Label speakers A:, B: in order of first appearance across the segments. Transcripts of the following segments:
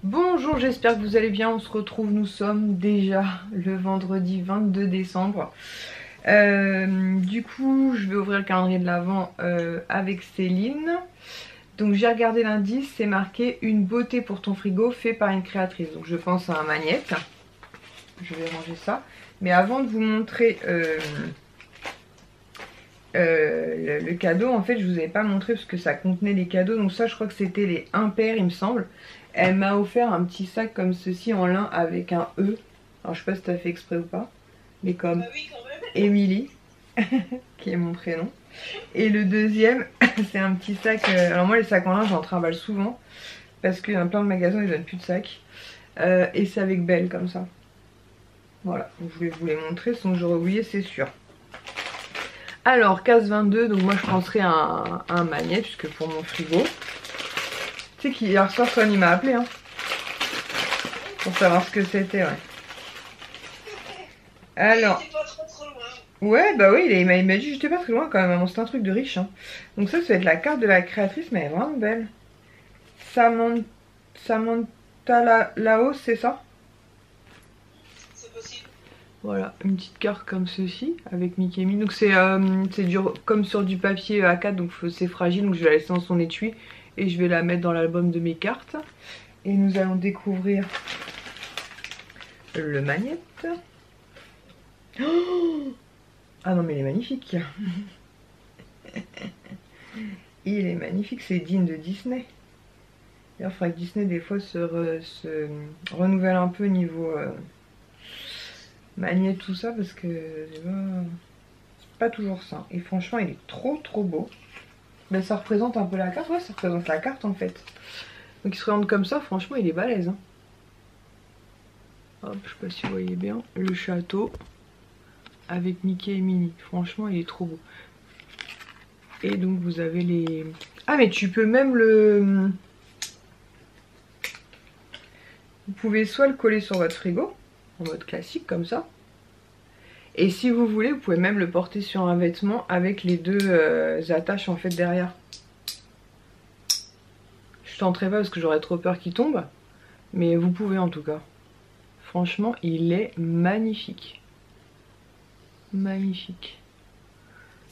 A: Bonjour, j'espère que vous allez bien. On se retrouve, nous sommes déjà le vendredi 22 décembre. Du coup, je vais ouvrir le calendrier de l'Avent avec Céline. Donc j'ai regardé l'indice, c'est marqué une beauté pour ton frigo fait par une créatrice. Donc je pense à un magnète. Je vais ranger ça. Mais avant de vous montrer le cadeau, en fait je vous avais pas montré parce que ça contenait les cadeaux. Donc ça je crois que c'était les impairs il me semble. Elle m'a offert un petit sac comme ceci en lin avec un E. Alors je sais pas si t'as fait exprès ou pas. Mais comme
B: oui, quand même.
A: Émilie, qui est mon prénom. Et le deuxième, c'est un petit sac. Alors moi les sacs en lin j'en trimballe souvent. Parce qu'il y a plein de magasins ils donnent plus de sacs. Et c'est avec Belle comme ça. Voilà, donc je vais vous les montrer, sinon j'aurais oublié c'est sûr. Alors, case 22, donc moi je penserais à un magnète, puisque pour mon frigo. Tu sais qu'hier soir, Sony m'a appelé, hein, pour savoir ce que c'était, ouais. Alors,
B: Pas trop loin.
A: ouais, bah oui, il m'a dit j'étais pas très loin quand même, c'est un truc de riche, hein. Donc ça va être la carte de la créatrice, mais elle est vraiment belle. Samantha Laos, c'est ça?
B: C'est possible.
A: Voilà, une petite carte comme ceci, avec Mickey et Minnie. Donc c'est comme sur du papier A4, donc c'est fragile, donc je vais la laisser dans son étui. Et je vais la mettre dans l'album de mes cartes. Et nous allons découvrir le magnète. Oh, ah non mais il est magnifique. Il est magnifique, c'est digne de Disney. D'ailleurs, il faudrait que Disney des fois se renouvelle un peu niveau magnète, tout ça, parce que c'est pas toujours ça. Et franchement, il est trop beau. Ben, ça représente un peu la carte, ouais, ça représente la carte en fait. Donc il se présente comme ça, franchement, il est balèze. Hein. Hop, je sais pas si vous voyez bien. Le château avec Mickey et Minnie. Franchement, il est trop beau. Et donc vous avez les... Ah mais tu peux même le... Vous pouvez soit le coller sur votre frigo, en mode classique comme ça. Et si vous voulez, vous pouvez même le porter sur un vêtement avec les deux attaches en fait derrière. Je tenterai pas parce que j'aurais trop peur qu'il tombe. Mais vous pouvez en tout cas. Franchement, il est magnifique. Magnifique.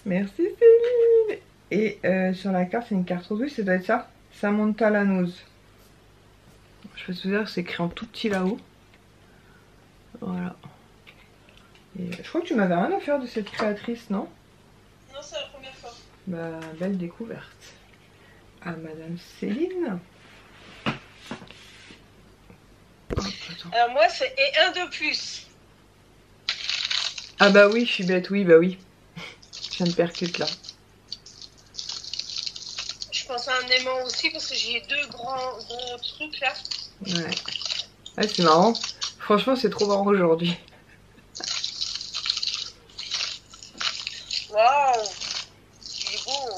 A: Merci Céline. Et sur la carte, c'est une carte rose. Oui, ça doit être ça. Samantha Lanos. Je vais vous dire, c'est écrit en tout petit là-haut. Voilà. Et je crois que tu m'avais rien à faire de cette créatrice, non?
B: Non, c'est la première fois.
A: Bah, belle découverte. À Madame Céline. Hop,
B: Alors moi, c'est et un de plus.
A: ah bah oui, je suis bête, oui, bah oui. Je viens de percute là.
B: Je pense à un aimant aussi parce que j'ai deux gros trucs là.
A: Ouais. Ouais, c'est marrant. Franchement, c'est trop marrant aujourd'hui.
B: Waouh, il est beau.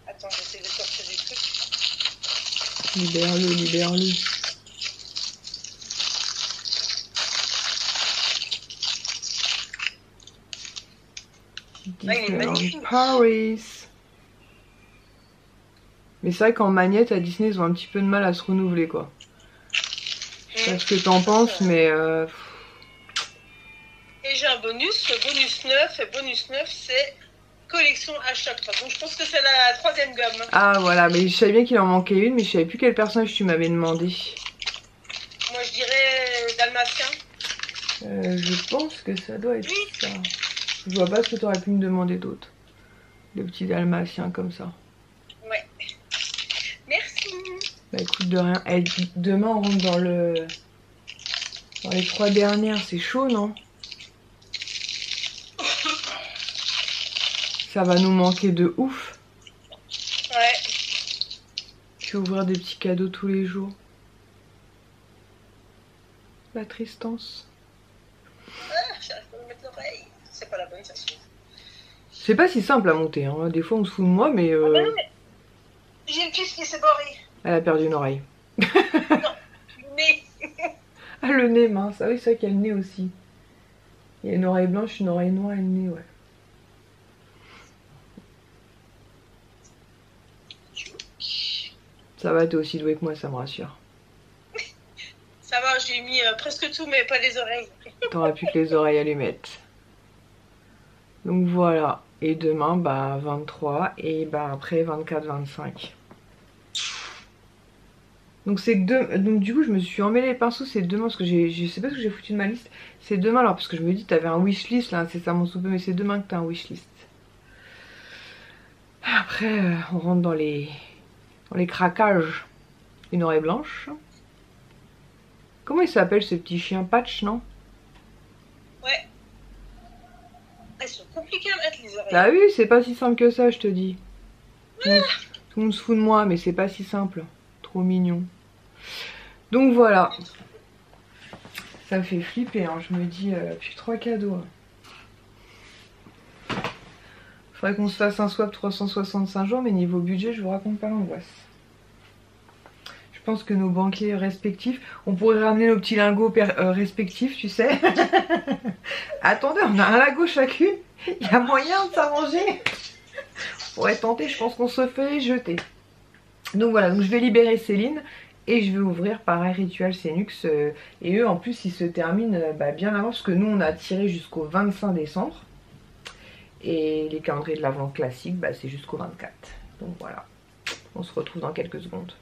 B: Attends, j'essaie de sortir des trucs.
A: Libère-le, libère-le.
B: Ah, il est magnifique.
A: Paris. Mais c'est vrai qu'en magnète, à Disney, ils ont un petit peu de mal à se renouveler, quoi. Je sais pas ce que t'en penses, mais...
B: Et j'ai un bonus, bonus 9. Et bonus 9, c'est collection à chaque fois. Donc je pense que c'est la troisième gamme.
A: Ah, voilà, mais je savais bien qu'il en manquait une, mais je savais plus quel personnage tu m'avais demandé.
B: Moi, je dirais Dalmatien.
A: Je pense que ça doit être ça. Je vois pas ce que t'aurais pu me demander d'autre. Le petit dalmatien comme ça.
B: Ouais. Merci.
A: Bah écoute, de rien. Eh, demain, on rentre dans les 3 dernières. C'est chaud, non? Ça va nous manquer de ouf.
B: Ouais.
A: Tu vas ouvrir des petits cadeaux tous les jours. La tristance.
B: Ah, j'arrive pas à me mettre l'oreille. C'est pas la bonne façon.
A: C'est pas si simple à monter, hein. Des fois on se fout de moi, mais,
B: Ah bah non, mais j'ai une piste qui s'est barrée.
A: elle a perdu une oreille.
B: Non, mais...
A: Ah, le nez mince. Ah oui, c'est vrai qu'il y a le nez aussi. Il y a une oreille blanche, une oreille noire et le nez, ouais. Ça va, t'es aussi doué que moi, ça me rassure.
B: Ça va, j'ai mis presque tout, mais pas les oreilles.
A: T'auras plus que les oreilles allumettes. Donc voilà. Et demain, bah 23 et bah après 24-25. Donc c'est que donc du coup je me suis emmêlé les pinceaux, c'est demain parce que je sais pas ce que j'ai foutu de ma liste. C'est demain alors parce que je me dis t'avais un wishlist là, c'est ça mon soupe, mais c'est demain que t'as un wishlist. Après on rentre dans les craquages. Une oreille blanche. Comment il s'appelle ce petit chien? Patch, non?
B: Ouais. Elles sont compliquées à mettre les oreilles.
A: Bah oui, c'est pas si simple que ça, je te dis. Tout le monde se fout de moi, mais c'est pas si simple. Trop mignon. Donc voilà. Ça me fait flipper, hein. Je me dis, puis 3 cadeaux. Faudrait qu'on se fasse un swap 365 jours, mais niveau budget, je vous raconte pas l'angoisse. Je pense que nos banquiers respectifs, on pourrait ramener nos petits lingots respectifs, tu sais. Attendez, on a un lingot chacune. Il y a moyen de s'arranger. On pourrait tenter, je pense qu'on se fait jeter. Donc voilà, donc je vais libérer Céline et je vais ouvrir pareil Ritual Cénux. Et eux en plus ils se terminent bien avant parce que nous on a tiré jusqu'au 25 décembre. Et les calendriers de l'Avent classiques, c'est jusqu'au 24. Donc voilà, on se retrouve dans quelques secondes.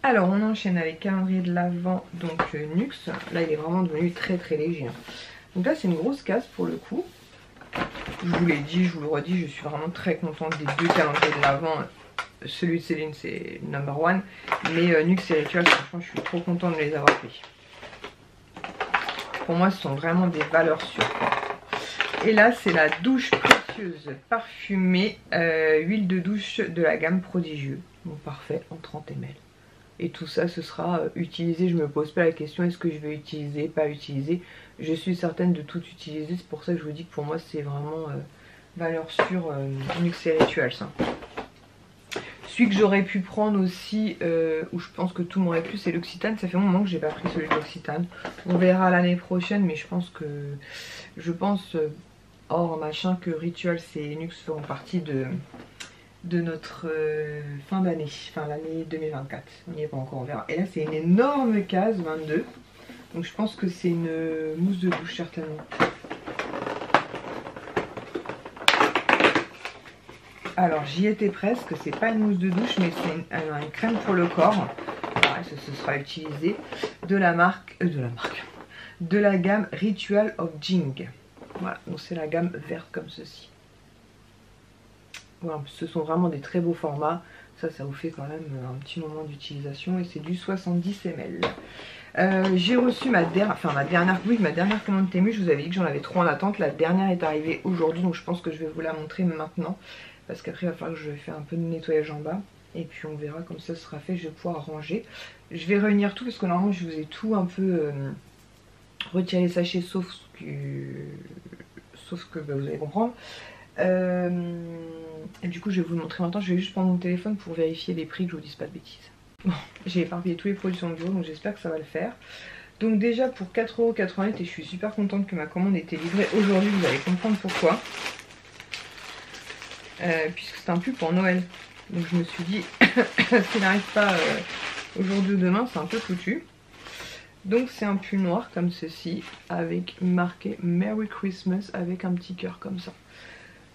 A: Alors on enchaîne avec calendrier de l'Avent, donc Nux. Là il est vraiment devenu très très léger. Donc là c'est une grosse case pour le coup. Je vous l'ai dit, je vous le redis, je suis vraiment très contente des deux calendriers de l'Avent. Celui de Céline c'est number one. Mais Nux et Ritual, franchement je suis trop contente de les avoir pris. Pour moi ce sont vraiment des valeurs sûres. Et là c'est la douche précieuse parfumée, huile de douche de la gamme Prodigieux. Bon parfait, en 30 ml. Et tout ça ce sera utilisé, je me pose pas la question est-ce que je vais utiliser, pas utiliser. Je suis certaine de tout utiliser, c'est pour ça que je vous dis que pour moi c'est vraiment valeur sûre Nux et Ritual ça. Celui que j'aurais pu prendre aussi, où je pense que tout m'aurait plu, c'est l'Occitane. Ça fait un moment que j'ai pas pris celui de l'Occitane. On verra l'année prochaine, mais je pense hors machin que Ritual et Nux feront partie de notre fin d'année, enfin l'année 2024. On n'y est pas encore, on verra. Et là c'est une énorme case 22. Donc je pense que c'est une mousse de douche certainement. Alors j'y étais presque, c'est pas une mousse de douche mais c'est une crème pour le corps. Pareil, ce sera utilisé de la gamme Ritual of Jing. Voilà, donc c'est la gamme verte comme ceci. Voilà, ce sont vraiment des très beaux formats. Ça vous fait quand même un petit moment d'utilisation et c'est du 70 ml. J'ai reçu ma dernière commande Temu. Je vous avais dit que j'en avais 3 en attente. La dernière est arrivée aujourd'hui donc je pense que je vais vous la montrer maintenant. Parce qu'après il va falloir que je fasse un peu de nettoyage en bas. Et puis on verra comme ça sera fait, je vais pouvoir ranger. Je vais réunir tout parce que normalement je vous ai tout un peu retiré les sachets sauf que vous allez comprendre. Et du coup je vais vous le montrer maintenant, je vais juste prendre mon téléphone pour vérifier les prix que je vous dise pas de bêtises. Bon, j'ai éparpillé tous les produits sur le bureau donc j'espère que ça va le faire. Donc déjà pour 4,88 € et je suis super contente que ma commande ait été livrée aujourd'hui, vous allez comprendre pourquoi. Puisque c'est un pull pour Noël. Donc je me suis dit, s'il n'arrive pas aujourd'hui ou demain, c'est un peu foutu. Donc c'est un pull noir comme ceci, avec marqué Merry Christmas, avec un petit cœur comme ça.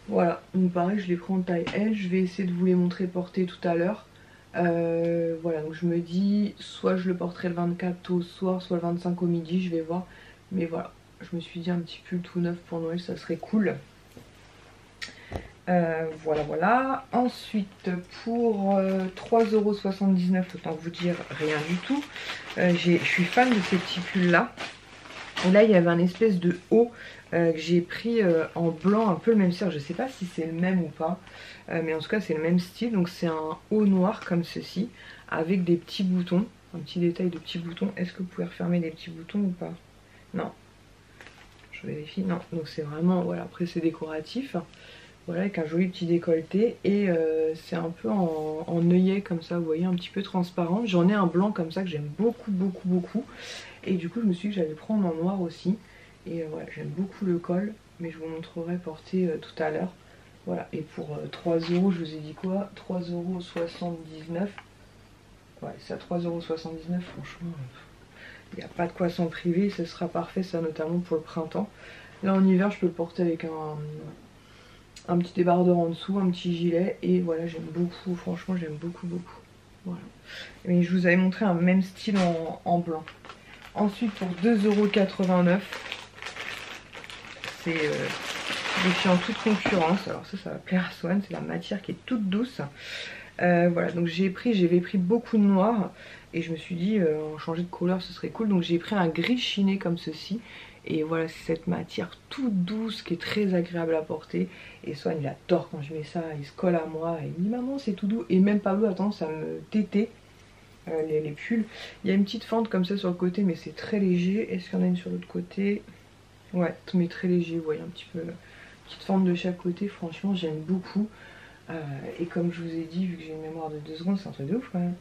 A: Voilà, donc pareil, je les prends en taille L, je vais essayer de vous les montrer portés tout à l'heure. Voilà, donc je me dis, soit je le porterai le 24 au soir, soit le 25 au midi, je vais voir. Mais voilà, je me suis dit un petit pull tout neuf pour Noël, ça serait cool. Voilà. Ensuite pour 3,79 €, autant vous dire rien du tout. Je suis fan de ces petits pulls là. Et là il y avait un espèce de haut que j'ai pris en blanc, un peu le même style. Je sais pas si c'est le même ou pas, mais en tout cas c'est le même style. Donc c'est un haut noir comme ceci avec des petits boutons, un petit détail de petits boutons. Est-ce que vous pouvez refermer les petits boutons ou pas? Non, je vérifie. Non, donc c'est vraiment, voilà, après c'est décoratif. Voilà, avec un joli petit décolleté et c'est un peu en œillet comme ça, vous voyez, un petit peu transparent. J'en ai un blanc comme ça que j'aime beaucoup. Et du coup je me suis dit que j'allais le prendre en noir aussi. Et voilà, j'aime beaucoup le col, mais je vous montrerai porté tout à l'heure. Voilà, et pour 3 €, je vous ai dit quoi? 3,79 €. Ouais, c'est à 3,79 €, franchement. il n'y a pas de quoi s'en priver, ce sera parfait ça notamment pour le printemps. Là en hiver je peux le porter avec un petit débardeur en dessous, un petit gilet et voilà j'aime beaucoup, franchement j'aime beaucoup. Voilà. Et je vous avais montré un même style en blanc. Ensuite pour 2,89 €, c'est je suis en toute concurrence, alors ça va plaire à Swan, c'est la matière qui est toute douce. Voilà, donc j'avais pris beaucoup de noir et je me suis dit changer de couleur ce serait cool, donc j'ai pris un gris chiné comme ceci. Et voilà, c'est cette matière toute douce qui est très agréable à porter. Et Swan il adore quand je mets ça, il se colle à moi et il me dit maman c'est tout doux. Et même Pablo a tendance à me téter les pulls. Il y a une petite fente comme ça sur le côté mais c'est très léger. Est-ce qu'il y en a une sur l'autre côté? Ouais, mais très léger, vous voyez un petit peu petite fente de chaque côté, franchement j'aime beaucoup. Et comme je vous ai dit, vu que j'ai une mémoire de 2 secondes, c'est un truc de ouf quand même.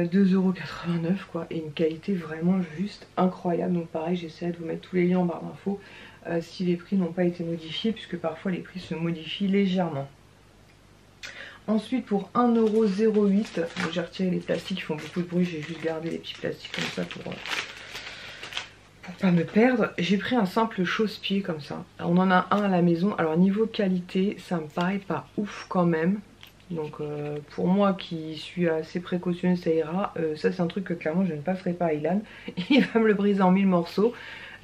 A: 2,89 € quoi, et une qualité vraiment juste incroyable. Donc pareil, j'essaierai de vous mettre tous les liens en barre d'infos si les prix n'ont pas été modifiés, puisque parfois les prix se modifient légèrement. Ensuite pour 1,08 €, j'ai retiré les plastiques qui font beaucoup de bruit, j'ai juste gardé les petits plastiques comme ça pour pas me perdre. J'ai pris un simple chausse-pied comme ça. On en a un à la maison. Alors niveau qualité, ça me paraît pas ouf quand même. Donc pour moi qui suis assez précautionneuse, ça ira. Ça c'est un truc que clairement je ne passerai pas à Ilan. Il va me le briser en 1000 morceaux.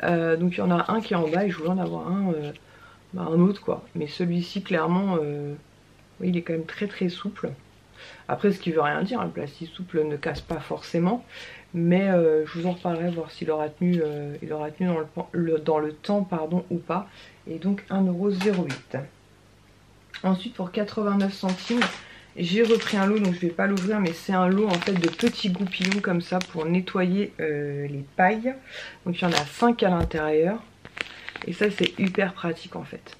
A: Donc il y en a un qui est en bas et je voulais en avoir un autre quoi. Mais celui-ci clairement, oui, il est quand même très souple. Après ce qui veut rien dire, hein, le plastique souple ne casse pas forcément. Mais je vous en reparlerai, voir s'il aura tenu, dans le temps pardon, ou pas. Et donc 1,08 €. Ensuite pour 89 centimes, j'ai repris un lot, donc je vais pas l'ouvrir, mais c'est un lot en fait de petits goupillons comme ça pour nettoyer les pailles. Donc il y en a 5 à l'intérieur. Et ça c'est hyper pratique en fait.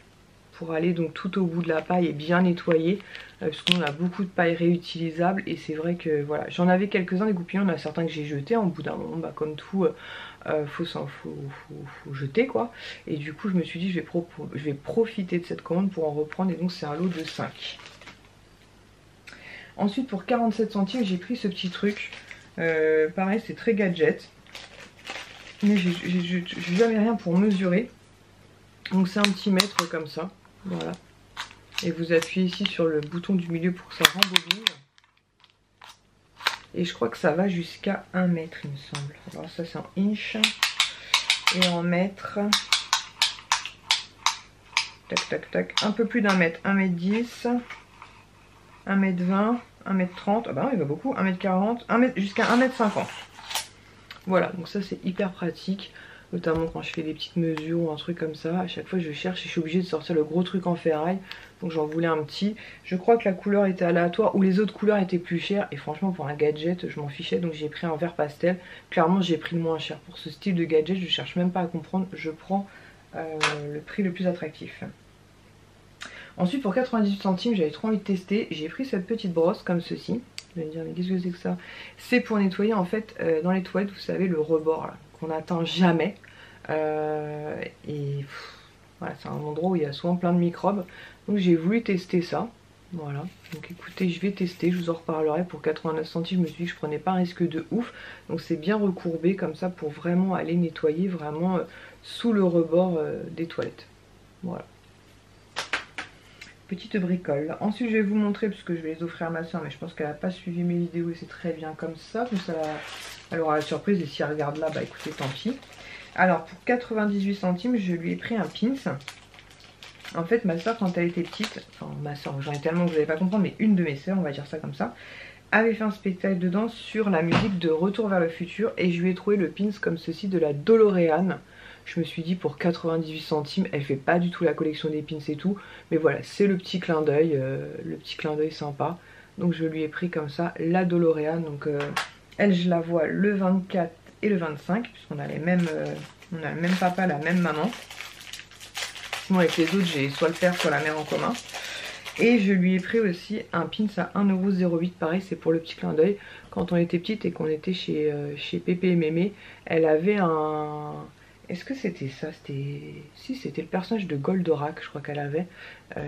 A: Pour aller donc tout au bout de la paille et bien nettoyer. Parce qu'on a beaucoup de paille réutilisable et c'est vrai que voilà, j'en avais quelques-uns des goupillons, il y en a certains que j'ai jetés, au bout d'un moment bah, comme tout faut jeter quoi. Et du coup je me suis dit je vais profiter de cette commande pour en reprendre et donc c'est un lot de 5. Ensuite pour 47 centimes j'ai pris ce petit truc, pareil c'est très gadget, mais j'ai jamais rien pour mesurer. Donc c'est un petit mètre comme ça, voilà. Et vous appuyez ici sur le bouton du milieu pour que ça rembobine. Et je crois que ça va jusqu'à 1 mètre il me semble. Alors ça c'est en inch. Et en mètre. Tac. Un peu plus d'1 mètre. 1,10 m. 1,20 m. 1,30 m. Ah bah non il va beaucoup. 1,40 m. Jusqu'à 1,50 m. Voilà, donc ça c'est hyper pratique. Notamment quand je fais des petites mesures ou un truc comme ça. À chaque fois je cherche et je suis obligée de sortir le gros truc en ferraille. Donc j'en voulais un petit. Je crois que la couleur était aléatoire ou les autres couleurs étaient plus chères. Et franchement pour un gadget je m'en fichais. Donc j'ai pris un vert pastel. Clairement j'ai pris le moins cher. Pour ce style de gadget je cherche même pas à comprendre. Je prends le prix le plus attractif. Ensuite pour 98 centimes j'avais trop envie de tester. J'ai pris cette petite brosse comme ceci. Vous allez me dire mais qu'est-ce que c'est que ça? C'est pour nettoyer en fait dans les toilettes, vous savez, le rebord là qu'on n'atteint jamais. Et voilà, c'est un endroit où il y a souvent plein de microbes. Donc j'ai voulu tester ça. Voilà, donc écoutez je vais tester, je vous en reparlerai. Pour 89 centimes je me suis dit que je prenais pas un risque de ouf. Donc c'est bien recourbé comme ça pour vraiment aller nettoyer vraiment sous le rebord des toilettes. Voilà. Petite bricole. Ensuite je vais vous montrer, parce que je vais les offrir à ma soeur, mais je pense qu'elle n'a pas suivi mes vidéos et c'est très bien comme ça. Donc ça elle aura la surprise et si elle regarde là, bah écoutez tant pis. Alors pour 98 centimes je lui ai pris un pins. En fait ma soeur quand elle était petite, enfin ma soeur, j'en ai tellement que vous n'allez pas comprendre, mais une de mes soeurs, on va dire ça comme ça, avait fait un spectacle de danse sur la musique de Retour vers le futur. Et je lui ai trouvé le pins comme ceci de la DeLorean. Je me suis dit pour 98 centimes, elle fait pas du tout la collection des pins et tout. Mais voilà, c'est le petit clin d'œil sympa. Donc je lui ai pris comme ça la DeLorean. Donc elle je la vois le 24 et le 25, puisqu'on a les mêmes, on a le même papa, la même maman. Sinon avec les autres j'ai soit le père soit la mère en commun. Et je lui ai pris aussi un pins à 1,08 €, pareil c'est pour le petit clin d'œil. Quand on était petite et qu'on était chez Pépé et Mémé, elle avait un... Est-ce que c'était ça? Si, c'était le personnage de Goldorak, je crois qu'elle avait,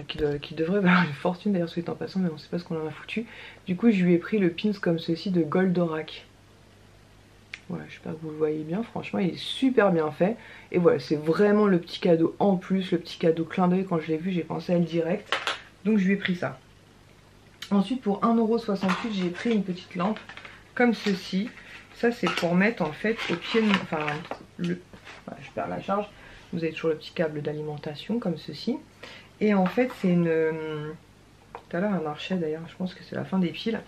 A: qui devrait valoir une fortune d'ailleurs, soit en passant, mais on sait pas ce qu'on en a foutu. Du coup je lui ai pris le pins comme ceci de Goldorak. Voilà, j'espère que vous le voyez bien, franchement il est super bien fait. Et voilà, c'est vraiment le petit cadeau en plus, le petit cadeau clin d'œil. Quand je l'ai vu, j'ai pensé à elle direct. Donc je lui ai pris ça. Ensuite pour 1,68 €, j'ai pris une petite lampe comme ceci. Ça c'est pour mettre en fait au pied de... Enfin, voilà, je perds la charge. Vous avez toujours le petit câble d'alimentation comme ceci. Et en fait c'est une... Tout à l'heure elle marchait d'ailleurs, je pense que c'est la fin des piles.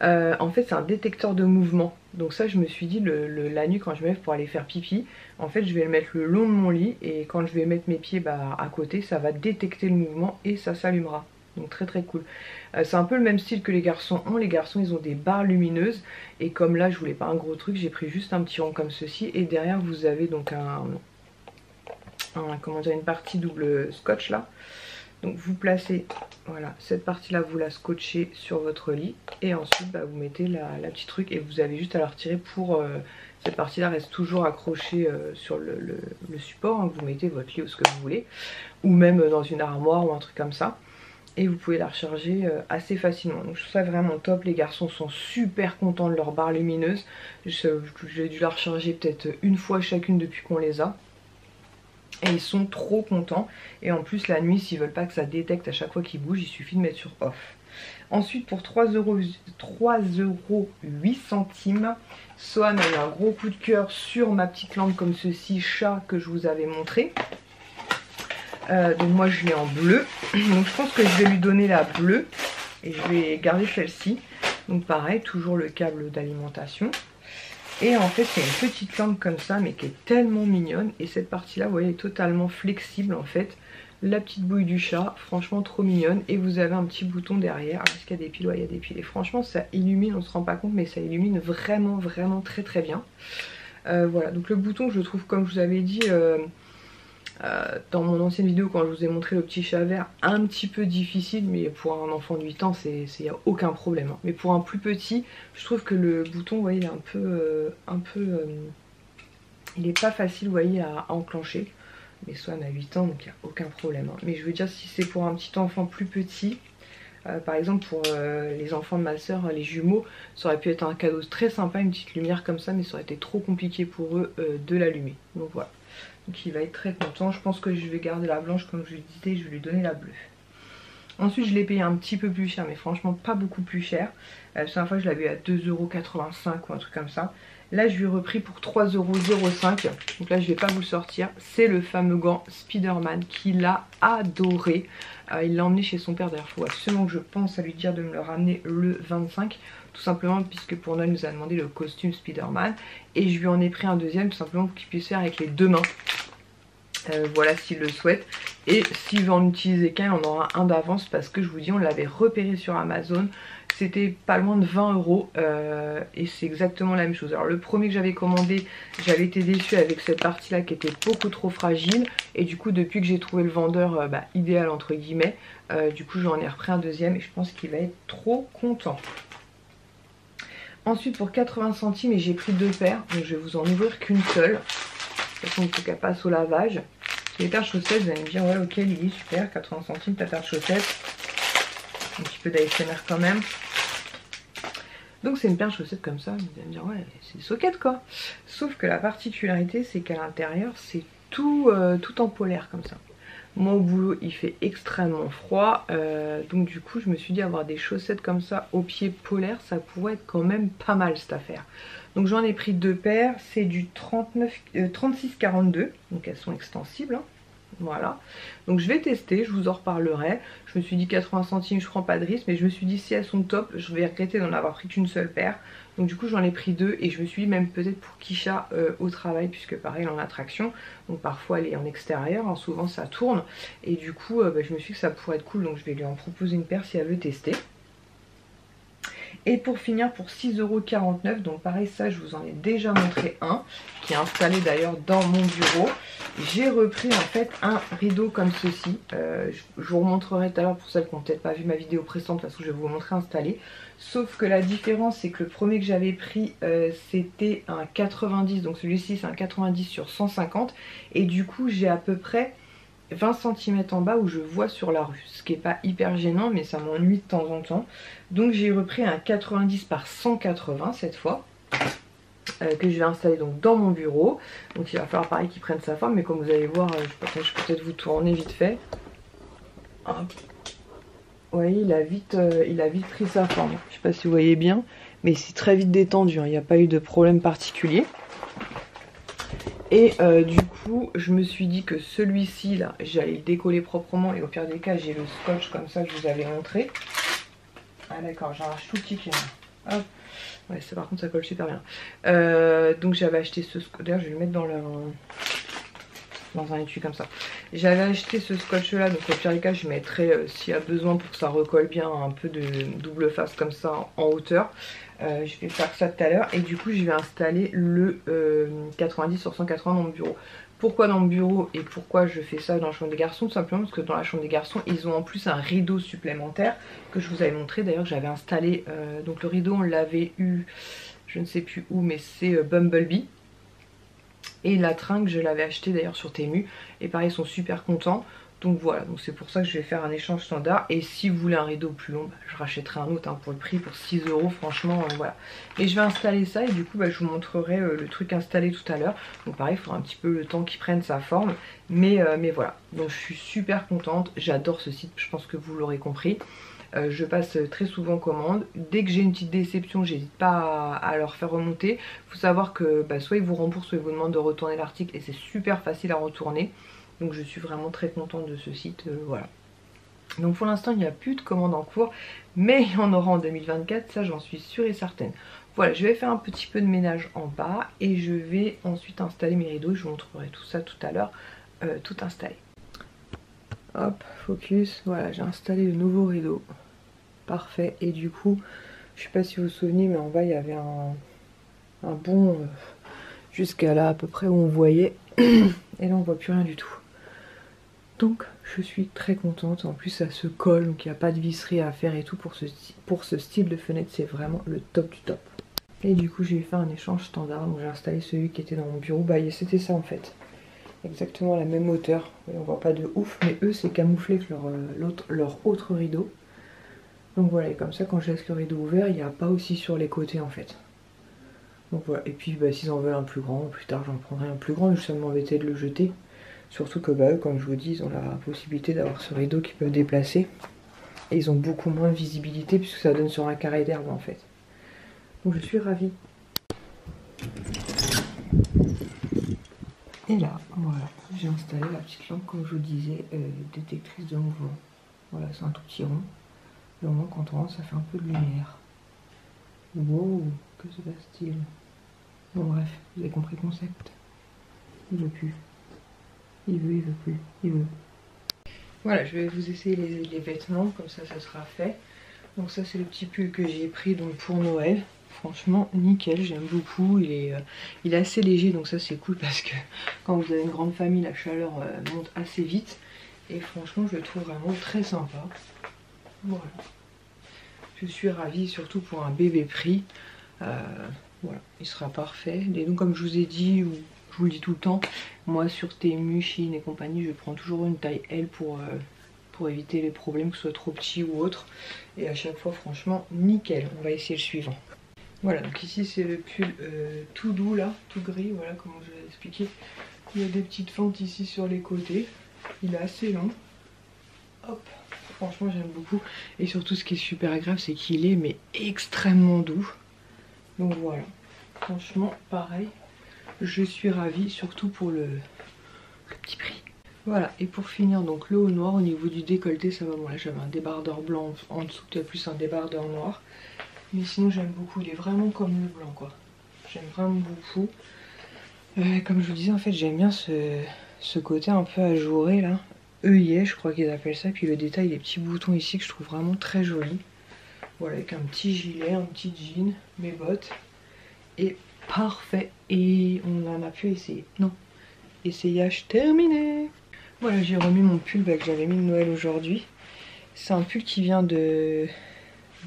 A: En fait c'est un détecteur de mouvement. Donc ça je me suis dit la nuit quand je me lève pour aller faire pipi, en fait je vais le mettre le long de mon lit. Et quand je vais mettre mes pieds à côté, ça va détecter le mouvement et ça s'allumera. Donc très très cool. C'est un peu le même style que les garçons ont. Les garçons ils ont des barres lumineuses. Et comme là je voulais pas un gros truc, j'ai pris juste un petit rond comme ceci. Et derrière vous avez donc comment dire, une partie double scotch là. Donc vous placez, voilà, cette partie là vous la scotchez sur votre lit. Et ensuite vous mettez la petite truc. Et vous avez juste à la retirer pour... cette partie là reste toujours accrochée sur le support, hein. Vous mettez votre lit ou ce que vous voulez. Ou même dans une armoire ou un truc comme ça. Et vous pouvez la recharger assez facilement. Donc je trouve ça vraiment top. Les garçons sont super contents de leur barre lumineuse. J'ai dû la recharger peut-être une fois chacune depuis qu'on les a. Et ils sont trop contents. Et en plus la nuit, s'ils veulent pas que ça détecte à chaque fois qu'ils bougent, il suffit de mettre sur off. Ensuite pour 3,08 €, Swan a eu un gros coup de cœur sur ma petite lampe comme ceci, chat, que je vous avais montré. Donc moi je l'ai en bleu. Donc je pense que je vais lui donner la bleue. Et je vais garder celle-ci. Donc pareil, toujours le câble d'alimentation. Et en fait c'est une petite lampe comme ça, mais qui est tellement mignonne. Et cette partie là vous voyez est totalement flexible en fait. La petite bouille du chat, franchement trop mignonne. Et vous avez un petit bouton derrière. Est-ce qu'il y a des piles? Ouais, il y a des piles. Et franchement ça illumine, on se rend pas compte, mais ça illumine vraiment vraiment très très bien. Voilà, donc le bouton je le trouve, comme je vous avais dit dans mon ancienne vidéo quand je vous ai montré le petit chat vert, un petit peu difficile, mais pour un enfant de 8 ans il n'y a aucun problème, hein. Mais pour un plus petit, je trouve que le bouton, vous voyez, il est il est pas facile, vous voyez, à enclencher. Mais Swan a 8 ans, donc il n'y a aucun problème, hein. Mais je veux dire, si c'est pour un petit enfant plus petit, par exemple pour les enfants de ma soeur, les jumeaux, ça aurait pu être un cadeau très sympa, une petite lumière comme ça, mais ça aurait été trop compliqué pour eux de l'allumer. Donc voilà. Donc il va être très content. Je pense que je vais garder la blanche comme je lui disais, je vais lui donner la bleue. Ensuite je l'ai payé un petit peu plus cher, mais franchement pas beaucoup plus cher. La dernière fois je l'avais eu à 2,85 € ou un truc comme ça. Là je lui ai repris pour 3,05 €. Donc là je vais pas vous le sortir. C'est le fameux gant Spider-Man qu'il a adoré. Il l'a emmené chez son père. D'ailleurs il faut absolument que je pense à lui dire de me le ramener le 25. Tout simplement puisque pour Noël il nous a demandé le costume Spider-Man. Et je lui en ai pris un deuxième tout simplement pour qu'il puisse faire avec les deux mains. Voilà s'il le souhaite. Et s'il veut en utiliser qu'un, on aura un d'avance parce que je vous dis on l'avait repéré sur Amazon. C'était pas loin de 20 € et c'est exactement la même chose. Alors le premier que j'avais commandé, j'avais été déçue avec cette partie là qui était beaucoup trop fragile. Et du coup depuis que j'ai trouvé le vendeur idéal entre guillemets, du coup j'en ai repris un deuxième et je pense qu'il va être trop content. Ensuite pour 80 centimes, et j'ai pris deux paires, donc je vais vous en ouvrir qu'une seule. De toute façon il faut qu'elle passe au lavage. Les paires de chaussettes, vous allez me dire ouais ok Lily super, 80 centimes ta paire de chaussettes. Un petit peu d'ASMR quand même. Donc c'est une paire de chaussettes comme ça, vous allez me dire ouais c'est une soquette quoi. Sauf que la particularité c'est qu'à l'intérieur c'est tout en polaire comme ça. Moi au boulot il fait extrêmement froid, donc du coup je me suis dit avoir des chaussettes comme ça aux pieds polaires, ça pourrait être quand même pas mal cette affaire. Donc j'en ai pris deux paires, c'est du 36,42, donc elles sont extensibles, hein. Voilà, donc je vais tester, je vous en reparlerai. Je me suis dit 80 centimes, je prends pas de risque, mais je me suis dit si elles sont top, je vais regretter d'en avoir pris qu'une seule paire. Donc du coup j'en ai pris deux et je me suis dit même peut-être pour Kisha au travail, puisque pareil en attraction, donc parfois elle est en extérieur, hein, souvent ça tourne. Et du coup je me suis dit que ça pourrait être cool, donc je vais lui en proposer une paire si elle veut tester. Et pour finir pour 6,49 €, donc pareil ça je vous en ai déjà montré un, qui est installé d'ailleurs dans mon bureau. J'ai repris en fait un rideau comme ceci, je vous remontrerai tout à l'heure pour celles qui n'ont peut-être pas vu ma vidéo précédente, parce que je vais vous montrer installé. Sauf que la différence c'est que le premier que j'avais pris c'était un 90, donc celui-ci c'est un 90 sur 150. Et du coup j'ai à peu près 20 cm en bas où je vois sur la rue, ce qui est pas hyper gênant mais ça m'ennuie de temps en temps. Donc j'ai repris un 90 par 180 cette fois. que je vais installer donc dans mon bureau. Donc il va falloir pareil qu'il prenne sa forme, mais comme vous allez voir, je peux peut-être vous tourner vite fait. Hop. Vous voyez, il a vite pris sa forme. Je sais pas si vous voyez bien, mais c'est très vite détendu, hein. Il n'y a pas eu de problème particulier. Et du coup, je me suis dit que celui-ci là, j'allais le décoller proprement, et au pire des cas, j'ai le scotch comme ça que je vous avais montré. Ah d'accord, j'arrache tout le ticket. Hop. Ouais, ça par contre ça colle super bien. Donc j'avais acheté ce scotch. D'ailleurs, je vais le mettre dans un étui comme ça. J'avais acheté ce scotch là, donc au pire des cas, je mettrai s'il y a besoin pour que ça recolle bien un peu de double face comme ça en hauteur. Je vais faire ça tout à l'heure et du coup je vais installer le 90 sur 180 dans mon bureau. Pourquoi dans mon bureau et pourquoi je fais ça dans la chambre des garçons? Tout simplement parce que dans la chambre des garçons ils ont en plus un rideau supplémentaire que je vous avais montré. D'ailleurs j'avais installé, donc le rideau on l'avait eu je ne sais plus où, mais c'est Bumblebee. Et la tringle je l'avais acheté d'ailleurs sur Temu et pareil ils sont super contents. Donc voilà, donc c'est pour ça que je vais faire un échange standard. Et si vous voulez un rideau plus long, bah, je rachèterai un autre hein, pour le prix, pour 6 € franchement, voilà. Et je vais installer ça et du coup bah, je vous montrerai le truc installé tout à l'heure. Donc pareil, il faudra un petit peu le temps qu'il prenne sa forme. Mais voilà, donc je suis super contente, j'adore ce site, je pense que vous l'aurez compris. Je passe très souvent commande. Dès que j'ai une petite déception, j'hésite pas à leur faire remonter. Il faut savoir que bah, soit ils vous remboursent, soit ils vous demandent de retourner l'article et c'est super facile à retourner. Donc je suis vraiment très contente de ce site, voilà. Donc pour l'instant il n'y a plus de commandes en cours, mais il y en aura en 2024, ça j'en suis sûre et certaine. Voilà, je vais faire un petit peu de ménage en bas et je vais ensuite installer mes rideaux. Je vous montrerai tout ça tout à l'heure, tout installé. Hop, focus, voilà, j'ai installé le nouveau rideau. Parfait, et du coup, je sais pas si vous vous souvenez, mais en bas il y avait un bon jusqu'à là à peu près où on voyait, et là on voit plus rien du tout. Donc je suis très contente, en plus ça se colle, donc il n'y a pas de visserie à faire et tout pour ce style de fenêtre, c'est vraiment le top du top. Et du coup j'ai fait un échange standard, donc j'ai installé celui qui était dans mon bureau, bah c'était ça en fait. Exactement la même hauteur, on voit pas de ouf, mais eux c'est camouflé que leur autre rideau. Donc voilà, et comme ça quand je laisse le rideau ouvert, il n'y a pas aussi sur les côtés en fait. Donc voilà, et puis bah, s'ils en veulent un plus grand, plus tard j'en prendrai un plus grand, je vais m'embêter de le jeter. Surtout que bah, comme je vous dis, ils ont la possibilité d'avoir ce rideau qu'ils peuvent déplacer. Et ils ont beaucoup moins de visibilité puisque ça donne sur un carré d'herbe en fait. Donc je suis ravie. Et là, voilà, j'ai installé la petite lampe comme je vous disais, détectrice de mouvement. Voilà, c'est un tout petit rond. Et au moins quand on rentre, ça fait un peu de lumière. Wow, que se passe-t-il? Bon bref, vous avez compris le concept. Il veut plus. Il veut plus, il veut. Voilà, je vais vous essayer les vêtements, comme ça sera fait. Donc ça c'est le petit pull que j'ai pris donc pour Noël. Franchement nickel, j'aime beaucoup, il est assez léger, donc ça c'est cool parce que quand vous avez une grande famille, la chaleur monte assez vite. Et franchement je le trouve vraiment très sympa. Voilà. Je suis ravie, surtout pour un bébé prix. Voilà, il sera parfait. Et donc comme je vous ai dit, ou je vous le dis tout le temps, moi sur Temu, Shein et compagnie, je prends toujours une taille L pour éviter les problèmes, que ce soit trop petit ou autre. Et à chaque fois, franchement, nickel. On va essayer le suivant. Voilà, donc ici c'est le pull tout doux là, tout gris, voilà comment je vais expliquer. Il y a des petites fentes ici sur les côtés. Il est assez long. Hop, franchement j'aime beaucoup. Et surtout ce qui est super agréable, c'est qu'il est mais extrêmement doux. Donc voilà, franchement pareil. Je suis ravie, surtout pour le petit prix. Voilà, et pour finir, donc le haut noir, au niveau du décolleté, ça va. Bon là j'avais un débardeur blanc en dessous, peut-être plus un débardeur noir. Mais sinon j'aime beaucoup, il est vraiment comme le blanc quoi. J'aime vraiment beaucoup. Comme je vous disais, en fait j'aime bien ce côté un peu ajouré là. œillet, je crois qu'ils appellent ça. Puis le détail des petits boutons ici que je trouve vraiment très joli. Voilà, avec un petit gilet, un petit jean, mes bottes. Et parfait. Et on n'en a plus essayé. Non. Essayage terminé. Voilà, j'ai remis mon pull que j'avais mis de Noël aujourd'hui. C'est un pull qui vient de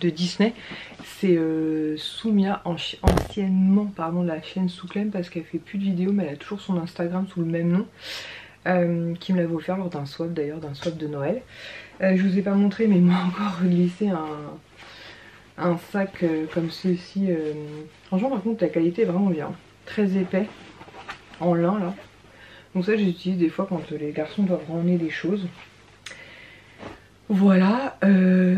A: Disney. C'est Soumia, anciennement pardon, de la chaîne Souklem, parce qu'elle fait plus de vidéos, mais elle a toujours son Instagram sous le même nom. Qui me l'avait offert lors d'un swap d'ailleurs, d'un swap de Noël. Je vous ai pas montré, mais il m'a encore glissé un sac comme ceci. Franchement par contre la qualité est vraiment bien. Très épais, en lin là. Donc ça j'utilise des fois quand les garçons doivent ramener des choses. Voilà,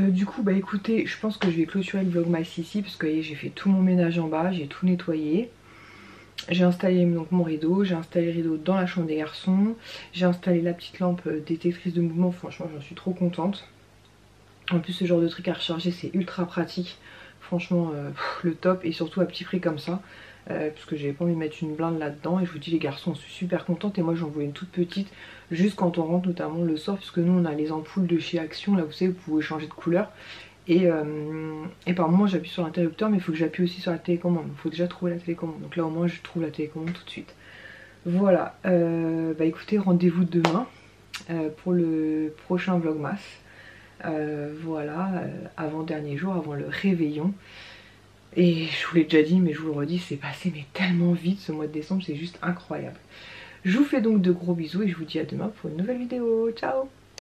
A: du coup bah écoutez, je pense que je vais clôturer le vlogmas ici parce que j'ai fait tout mon ménage en bas, j'ai tout nettoyé. J'ai installé donc mon rideau, j'ai installé le rideau dans la chambre des garçons, j'ai installé la petite lampe détectrice de mouvement, franchement j'en suis trop contente. En plus ce genre de truc à recharger c'est ultra pratique, franchement le top et surtout à petit prix comme ça. Parce que j'avais pas envie de mettre une blinde là-dedans et je vous dis les garçons sont super contents et moi j'en voulais une toute petite juste quand on rentre notamment le soir puisque nous on a les ampoules de chez Action là vous savez vous pouvez changer de couleur et par moment j'appuie sur l'interrupteur mais il faut que j'appuie aussi sur la télécommande, il faut déjà trouver la télécommande donc là au moins je trouve la télécommande tout de suite. Voilà, bah écoutez rendez-vous demain pour le prochain vlogmas, voilà, avant dernier jour, avant le réveillon. Et je vous l'ai déjà dit mais je vous le redis, c'est passé mais tellement vite ce mois de décembre, c'est juste incroyable. Je vous fais donc de gros bisous et je vous dis à demain pour une nouvelle vidéo. Ciao!